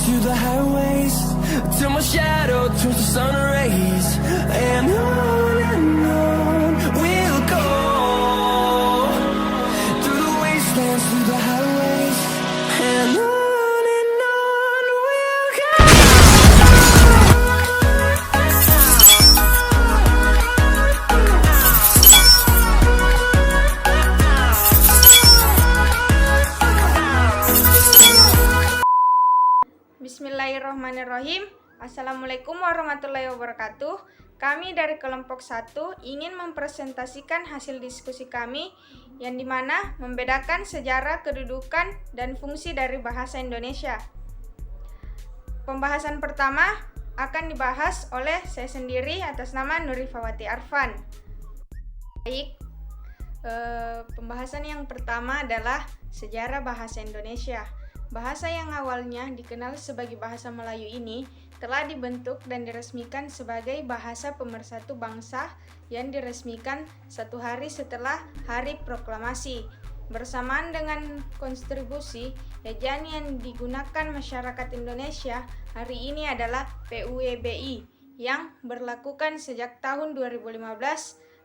through the highways till my shadow turns to sun rays, and on we'll go through the wastelands, through the highways, and on we'll go. Bismillahirrahmanirrahim. Assalamualaikum warahmatullahi wabarakatuh. Kami dari kelompok 1 ingin mempresentasikan hasil diskusi kami yang dimana membedakan sejarah, kedudukan, dan fungsi dari bahasa Indonesia. Pembahasan pertama akan dibahas oleh saya sendiri atas nama Nurifawati Arfan. Baik, pembahasan yang pertama adalah sejarah bahasa Indonesia. Bahasa yang awalnya dikenal sebagai bahasa Melayu ini telah dibentuk dan diresmikan sebagai bahasa pemersatu bangsa yang diresmikan 1 hari setelah Hari Proklamasi. Bersamaan dengan kontribusi ejaan yang digunakan masyarakat Indonesia hari ini adalah PUEBI yang berlakukan sejak tahun 2015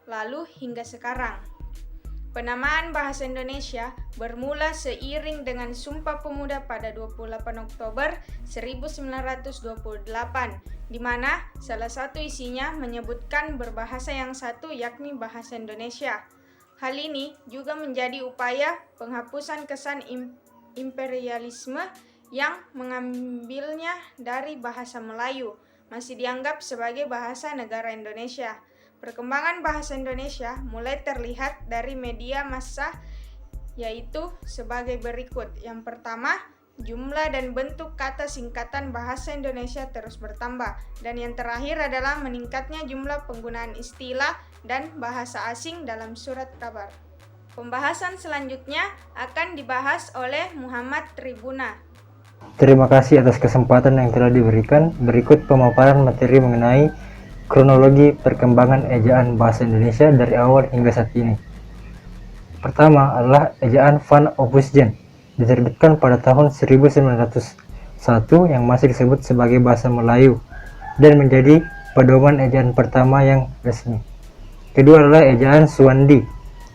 lalu hingga sekarang. Penamaan bahasa Indonesia bermula seiring dengan Sumpah Pemuda pada 28 Oktober 1928, di mana salah satu isinya menyebutkan berbahasa yang satu yakni bahasa Indonesia. Hal ini juga menjadi upaya penghapusan kesan imperialisme yang mengambilnya dari bahasa Melayu, masih dianggap sebagai bahasa negara Indonesia. Perkembangan bahasa Indonesia mulai terlihat dari media massa, yaitu sebagai berikut. Yang pertama, jumlah dan bentuk kata singkatan bahasa Indonesia terus bertambah. Dan yang terakhir adalah meningkatnya jumlah penggunaan istilah dan bahasa asing dalam surat kabar. Pembahasan selanjutnya akan dibahas oleh Muhammad Tribuna. Terima kasih atas kesempatan yang telah diberikan. Berikut pemaparan materi mengenai kronologi perkembangan ejaan bahasa Indonesia dari awal hingga saat ini. Pertama adalah ejaan Van Opus Gen, diterbitkan pada tahun 1901 yang masih disebut sebagai bahasa Melayu dan menjadi pedoman ejaan pertama yang resmi. Kedua adalah ejaan Suwandi,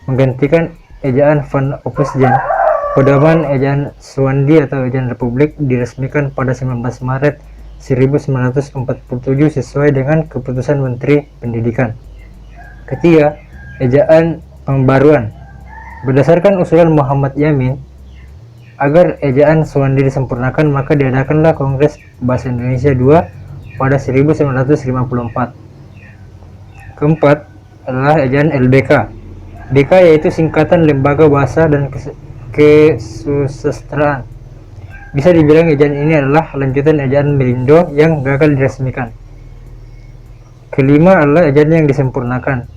menggantikan ejaan Van Opus Gen. Pedoman ejaan Suwandi atau ejaan Republik diresmikan pada 19 Maret 1947 sesuai dengan keputusan Menteri Pendidikan. Ketiga, ejaan pembaruan. Berdasarkan usulan Muhammad Yamin, agar ejaan Suwandi disempurnakan, maka diadakanlah Kongres Bahasa Indonesia II pada 1954. Keempat adalah ejaan LBK. BK yaitu singkatan Lembaga Bahasa dan Kesusastraan. Bisa dibilang ejaan ini adalah lanjutan ejaan Melindo yang gagal diresmikan. Kelima adalah ejaan yang disempurnakan.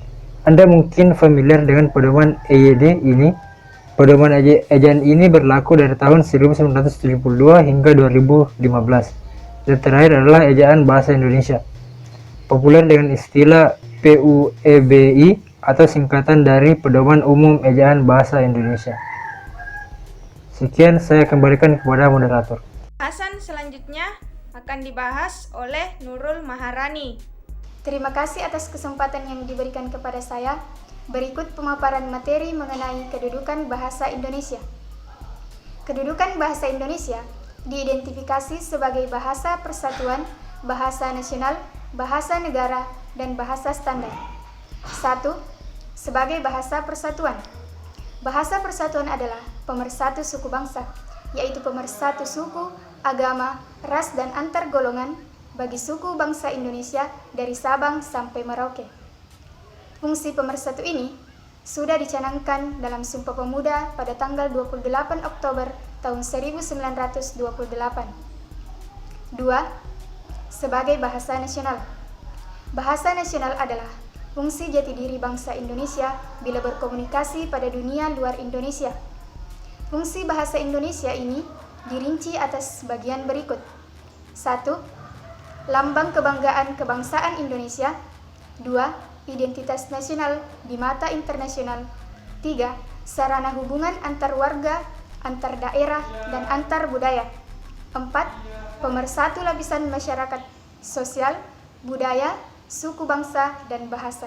Anda mungkin familiar dengan pedoman EYD ini. Pedoman ejaan ini berlaku dari tahun 1972 hingga 2015. Dan terakhir adalah ejaan bahasa Indonesia, populer dengan istilah PUEBI atau singkatan dari Pedoman Umum Ejaan Bahasa Indonesia. Sekian, saya kembalikan kepada moderator. Pembahasan selanjutnya akan dibahas oleh Nurul Maharani. Terima kasih atas kesempatan yang diberikan kepada saya. Berikut pemaparan materi mengenai kedudukan bahasa Indonesia. Kedudukan bahasa Indonesia diidentifikasi sebagai bahasa persatuan, bahasa nasional, bahasa negara, dan bahasa standar. 1. Sebagai bahasa persatuan. Bahasa persatuan adalah pemersatu suku bangsa, yaitu pemersatu suku, agama, ras, dan antar golongan bagi suku bangsa Indonesia dari Sabang sampai Merauke. Fungsi pemersatu ini sudah dicanangkan dalam Sumpah Pemuda pada tanggal 28 Oktober tahun 1928. 2. Sebagai bahasa nasional. Bahasa nasional adalah fungsi jati diri bangsa Indonesia bila berkomunikasi pada dunia luar Indonesia. Fungsi bahasa Indonesia ini dirinci atas bagian berikut. 1. Lambang kebanggaan kebangsaan Indonesia. 2. Identitas nasional di mata internasional. 3. Sarana hubungan antar warga, antar daerah, dan antar budaya. 4. pemersatu lapisan masyarakat sosial, budaya, suku bangsa, dan bahasa.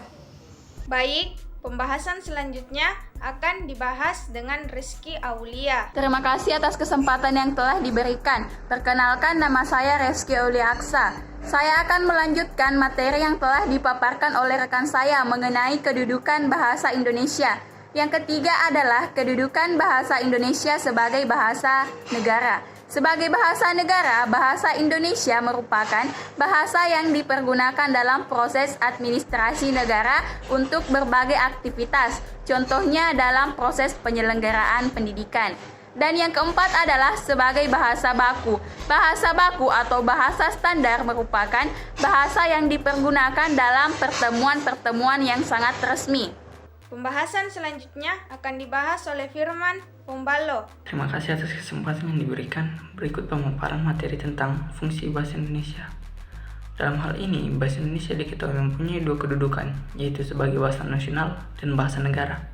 Baik, pembahasan selanjutnya akan dibahas dengan Rizky Aulia. Terima kasih atas kesempatan yang telah diberikan. Perkenalkan, nama saya Rizky Aulia Aksa. Saya akan melanjutkan materi yang telah dipaparkan oleh rekan saya mengenai kedudukan bahasa Indonesia. Yang ketiga adalah kedudukan bahasa Indonesia sebagai bahasa negara. Sebagai bahasa negara, bahasa Indonesia merupakan bahasa yang dipergunakan dalam proses administrasi negara untuk berbagai aktivitas, contohnya dalam proses penyelenggaraan pendidikan. Dan yang keempat adalah sebagai bahasa baku. Bahasa baku atau bahasa standar merupakan bahasa yang dipergunakan dalam pertemuan-pertemuan yang sangat resmi. Pembahasan selanjutnya akan dibahas oleh Firman Pombalo. Terima kasih atas kesempatan yang diberikan. Berikut pemaparan materi tentang fungsi bahasa Indonesia. Dalam hal ini, bahasa Indonesia diketahui mempunyai dua kedudukan, yaitu sebagai bahasa nasional dan bahasa negara.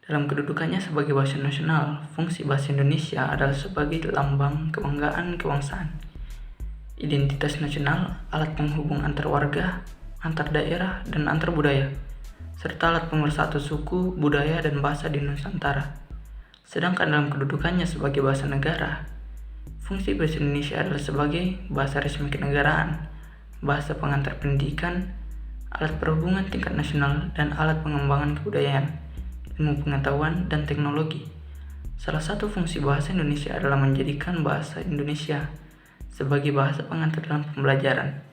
Dalam kedudukannya sebagai bahasa nasional, fungsi bahasa Indonesia adalah sebagai lambang kebanggaan kebangsaan, identitas nasional, alat penghubung antar warga, antar daerah, dan antar budaya, serta alat pemersatu suku, budaya, dan bahasa di Nusantara. Sedangkan dalam kedudukannya sebagai bahasa negara, fungsi bahasa Indonesia adalah sebagai bahasa resmi kenegaraan, bahasa pengantar pendidikan, alat perhubungan tingkat nasional, dan alat pengembangan kebudayaan, ilmu pengetahuan, dan teknologi. Salah satu fungsi bahasa Indonesia adalah menjadikan bahasa Indonesia sebagai bahasa pengantar dalam pembelajaran,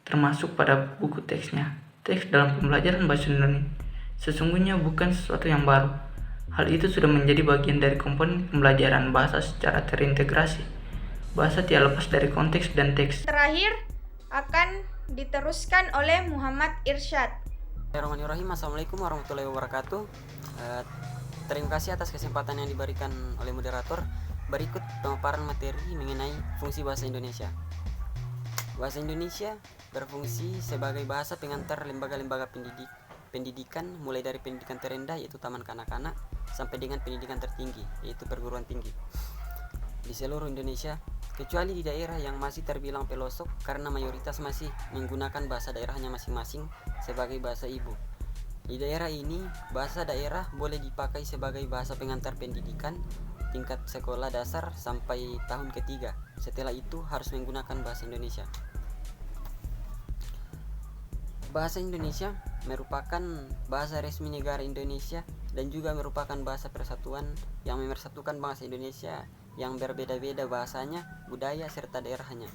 termasuk pada buku teksnya. Teks dalam pembelajaran bahasa Indonesia sesungguhnya bukan sesuatu yang baru. Hal itu sudah menjadi bagian dari komponen pembelajaran bahasa secara terintegrasi. Bahasa tidak lepas dari konteks dan teks. Terakhir akan diteruskan oleh Muhammad Irsyad. Bismillahirrahmanirrahim. Assalamualaikum warahmatullahi wabarakatuh. Terima kasih atas kesempatan yang diberikan oleh moderator. Berikut pemaparan materi mengenai fungsi bahasa Indonesia. Bahasa Indonesia berfungsi sebagai bahasa pengantar lembaga-lembaga pendidikan, mulai dari pendidikan terendah yaitu taman kanak-kanak sampai dengan pendidikan tertinggi yaitu perguruan tinggi di seluruh Indonesia, kecuali di daerah yang masih terbilang pelosok karena mayoritas masih menggunakan bahasa daerahnya masing-masing sebagai bahasa ibu. Di daerah ini, bahasa daerah boleh dipakai sebagai bahasa pengantar pendidikan tingkat sekolah dasar sampai tahun ketiga. Setelah itu harus menggunakan bahasa Indonesia. Bahasa Indonesia merupakan bahasa resmi negara Indonesia dan juga merupakan bahasa persatuan yang memersatukan bangsa Indonesia yang berbeda-beda bahasanya, budaya, serta daerahnya.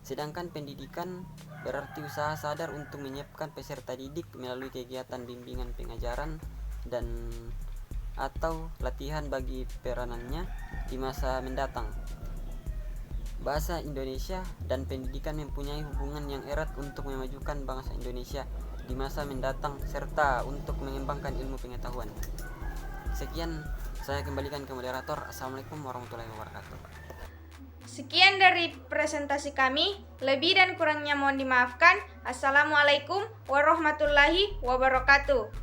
Sedangkan pendidikan berarti usaha sadar untuk menyiapkan peserta didik melalui kegiatan bimbingan pengajaran dan atau latihan bagi peranannya di masa mendatang. Bahasa Indonesia dan pendidikan mempunyai hubungan yang erat untuk memajukan bangsa Indonesia di masa mendatang serta untuk mengembangkan ilmu pengetahuan. Sekian, saya kembalikan ke moderator. Assalamualaikum warahmatullahi wabarakatuh. Sekian dari presentasi kami. Lebih dan kurangnya mohon dimaafkan. Assalamualaikum warahmatullahi wabarakatuh.